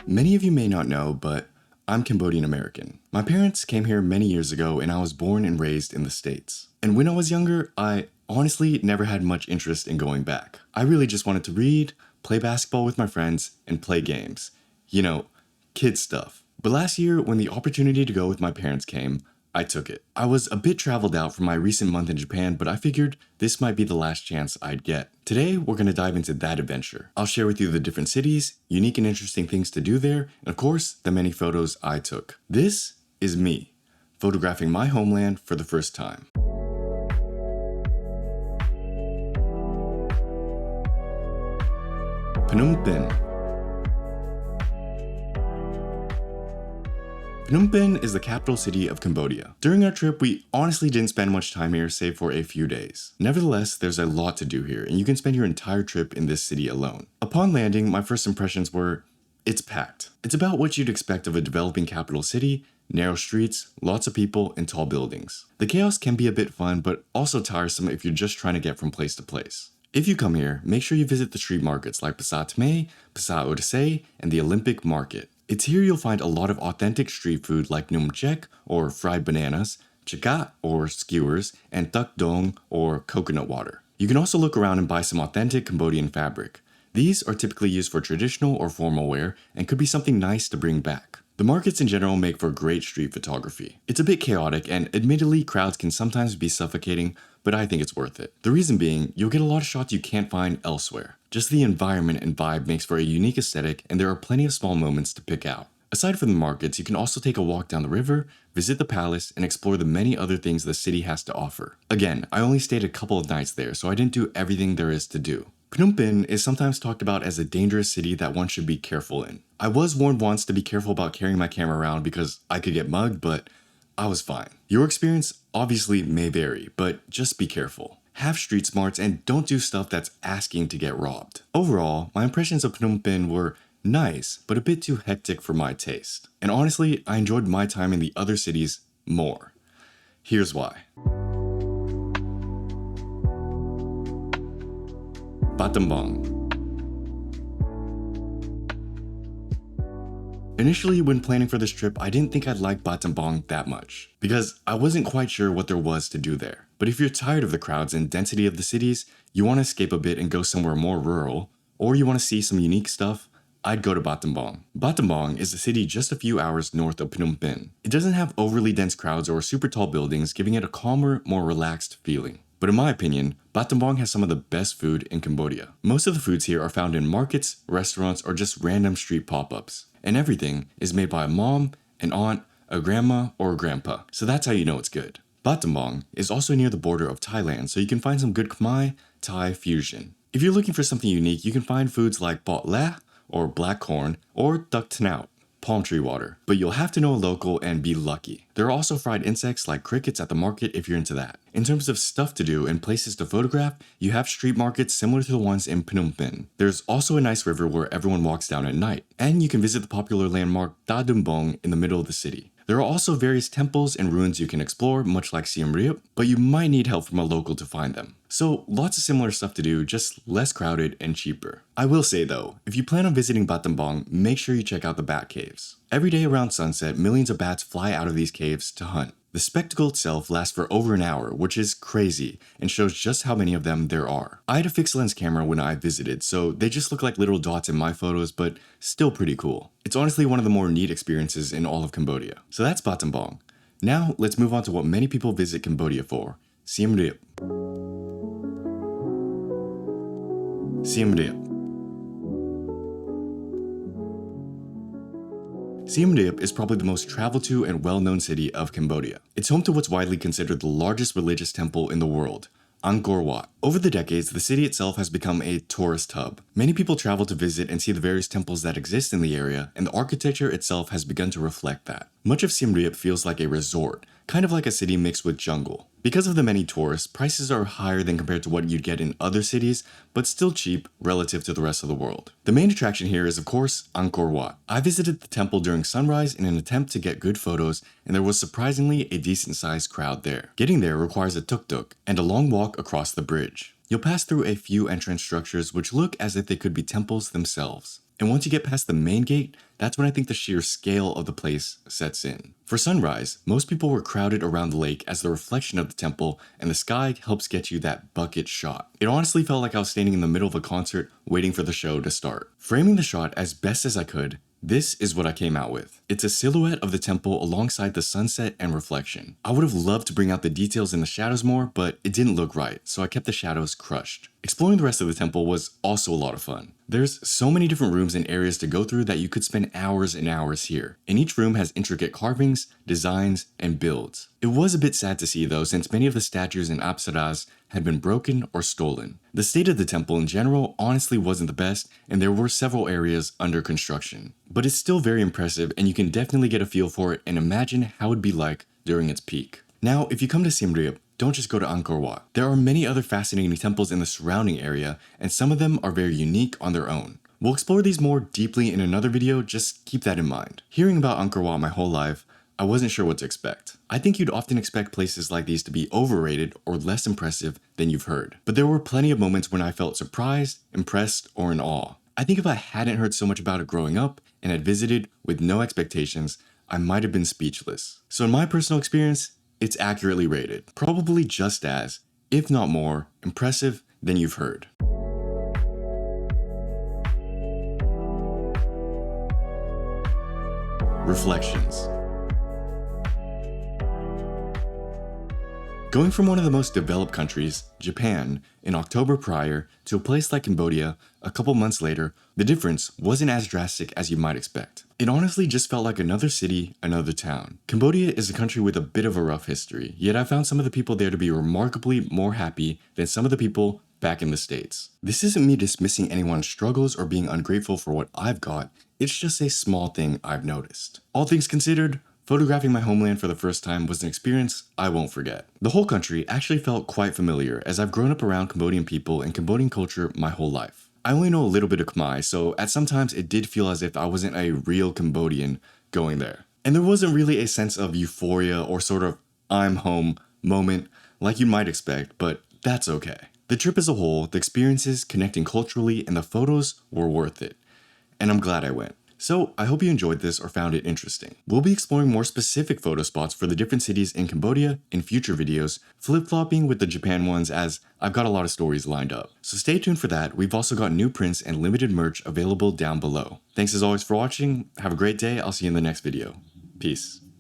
Many of you may not know, but I'm Cambodian American. My parents came here many years ago and I was born and raised in the States. And when I was younger, I honestly never had much interest in going back. I really just wanted to read, play basketball with my friends, and play games. You know, kid stuff. But last year, when the opportunity to go with my parents came, I took it. I was a bit traveled out from my recent month in Japan, but I figured this might be the last chance I'd get. Today, we're going to dive into that adventure. I'll share with you the different cities, unique and interesting things to do there, and of course, the many photos I took. This is me, photographing my homeland for the first time. Phnom Penh. Phnom Penh is the capital city of Cambodia. During our trip, we honestly didn't spend much time here save for a few days. Nevertheless, there's a lot to do here, and you can spend your entire trip in this city alone. Upon landing, my first impressions were, it's packed. It's about what you'd expect of a developing capital city: narrow streets, lots of people, and tall buildings. The chaos can be a bit fun, but also tiresome if you're just trying to get from place to place. If you come here, make sure you visit the street markets like Pasar Tme, Pasar Odyssey, and the Olympic Market. It's here you'll find a lot of authentic street food like num chek, or fried bananas, chakat, or skewers, and tuk dong, or coconut water. You can also look around and buy some authentic Cambodian fabric. These are typically used for traditional or formal wear and could be something nice to bring back. The markets in general make for great street photography. It's a bit chaotic and admittedly crowds can sometimes be suffocating, but I think it's worth it. The reason being, you'll get a lot of shots you can't find elsewhere. Just the environment and vibe makes for a unique aesthetic, and there are plenty of small moments to pick out. Aside from the markets, you can also take a walk down the river, visit the palace, and explore the many other things the city has to offer. Again, I only stayed a couple of nights there, so I didn't do everything there is to do. Phnom Penh is sometimes talked about as a dangerous city that one should be careful in. I was warned once to be careful about carrying my camera around because I could get mugged, but I was fine. Your experience obviously may vary, but just be careful. Have street smarts and don't do stuff that's asking to get robbed. Overall, my impressions of Phnom Penh were nice, but a bit too hectic for my taste. And honestly, I enjoyed my time in the other cities more. Here's why. Battambang. Initially, when planning for this trip, I didn't think I'd like Battambang that much, because I wasn't quite sure what there was to do there. But if you're tired of the crowds and density of the cities, you want to escape a bit and go somewhere more rural, or you want to see some unique stuff, I'd go to Battambang. Battambang is a city just a few hours north of Phnom Penh. It doesn't have overly dense crowds or super tall buildings, giving it a calmer, more relaxed feeling. But in my opinion, Battambang has some of the best food in Cambodia. Most of the foods here are found in markets, restaurants, or just random street pop-ups. And everything is made by a mom, an aunt, a grandma, or a grandpa. So that's how you know it's good. Battambang is also near the border of Thailand, so you can find some good Khmer Thai fusion. If you're looking for something unique, you can find foods like bot la, or black corn, or duck tnout, palm tree water. But you'll have to know a local and be lucky. There are also fried insects like crickets at the market if you're into that. In terms of stuff to do and places to photograph, you have street markets similar to the ones in Phnom Penh. There's also a nice river where everyone walks down at night. And you can visit the popular landmark Ta Dum Bong in the middle of the city. There are also various temples and ruins you can explore, much like Siem Reap, but you might need help from a local to find them. So lots of similar stuff to do, just less crowded and cheaper. I will say though, if you plan on visiting Battambang, make sure you check out the bat caves. Every day around sunset, millions of bats fly out of these caves to hunt. The spectacle itself lasts for over an hour, which is crazy, and shows just how many of them there are. I had a fixed lens camera when I visited, so they just look like little dots in my photos, but still pretty cool. It's honestly one of the more neat experiences in all of Cambodia. So that's Battambang. Now, let's move on to what many people visit Cambodia for: Siem Reap. Siem Reap. Siem Reap is probably the most traveled to and well-known city of Cambodia. It's home to what's widely considered the largest religious temple in the world, Angkor Wat. Over the decades, the city itself has become a tourist hub. Many people travel to visit and see the various temples that exist in the area, and the architecture itself has begun to reflect that. Much of Siem Reap feels like a resort, kind of like a city mixed with jungle. Because of the many tourists, prices are higher than compared to what you'd get in other cities, but still cheap relative to the rest of the world. The main attraction here is, of course, Angkor Wat. I visited the temple during sunrise in an attempt to get good photos, and there was surprisingly a decent-sized crowd there. Getting there requires a tuk-tuk and a long walk across the bridge. You'll pass through a few entrance structures which look as if they could be temples themselves. And once you get past the main gate, that's when I think the sheer scale of the place sets in. For sunrise, most people were crowded around the lake as the reflection of the temple and the sky helps get you that bucket shot. It honestly felt like I was standing in the middle of a concert waiting for the show to start. Framing the shot as best as I could, this is what I came out with. It's a silhouette of the temple alongside the sunset and reflection. I would have loved to bring out the details in the shadows more, but it didn't look right, so I kept the shadows crushed. Exploring the rest of the temple was also a lot of fun. There's so many different rooms and areas to go through that you could spend hours and hours here, and each room has intricate carvings, designs, and builds. It was a bit sad to see though, since many of the statues and apsaras had been broken or stolen. The state of the temple in general honestly wasn't the best, and there were several areas under construction. But it's still very impressive, and you can definitely get a feel for it and imagine how it'd be like during its peak. Now, if you come to Siem Reap, don't just go to Angkor Wat. There are many other fascinating temples in the surrounding area, and some of them are very unique on their own. We'll explore these more deeply in another video, just keep that in mind. Hearing about Angkor Wat my whole life, I wasn't sure what to expect. I think you'd often expect places like these to be overrated or less impressive than you've heard. But there were plenty of moments when I felt surprised, impressed, or in awe. I think if I hadn't heard so much about it growing up and had visited with no expectations, I might have been speechless. So in my personal experience, it's accurately rated. Probably just as, if not more, impressive than you've heard. Reflections. Going from one of the most developed countries, Japan, in October prior to a place like Cambodia a couple months later, the difference wasn't as drastic as you might expect. It honestly just felt like another city, another town. Cambodia is a country with a bit of a rough history, yet I found some of the people there to be remarkably more happy than some of the people back in the States. This isn't me dismissing anyone's struggles or being ungrateful for what I've got, it's just a small thing I've noticed. All things considered, photographing my homeland for the first time was an experience I won't forget. The whole country actually felt quite familiar as I've grown up around Cambodian people and Cambodian culture my whole life. I only know a little bit of Khmer, so at some times it did feel as if I wasn't a real Cambodian going there. And there wasn't really a sense of euphoria or sort of I'm home moment like you might expect, but that's okay. The trip as a whole, the experiences, connecting culturally, and the photos were worth it. And I'm glad I went. So I hope you enjoyed this or found it interesting. We'll be exploring more specific photo spots for the different cities in Cambodia in future videos, flip-flopping with the Japan ones as I've got a lot of stories lined up. So stay tuned for that. We've also got new prints and limited merch available down below. Thanks as always for watching. Have a great day. I'll see you in the next video. Peace.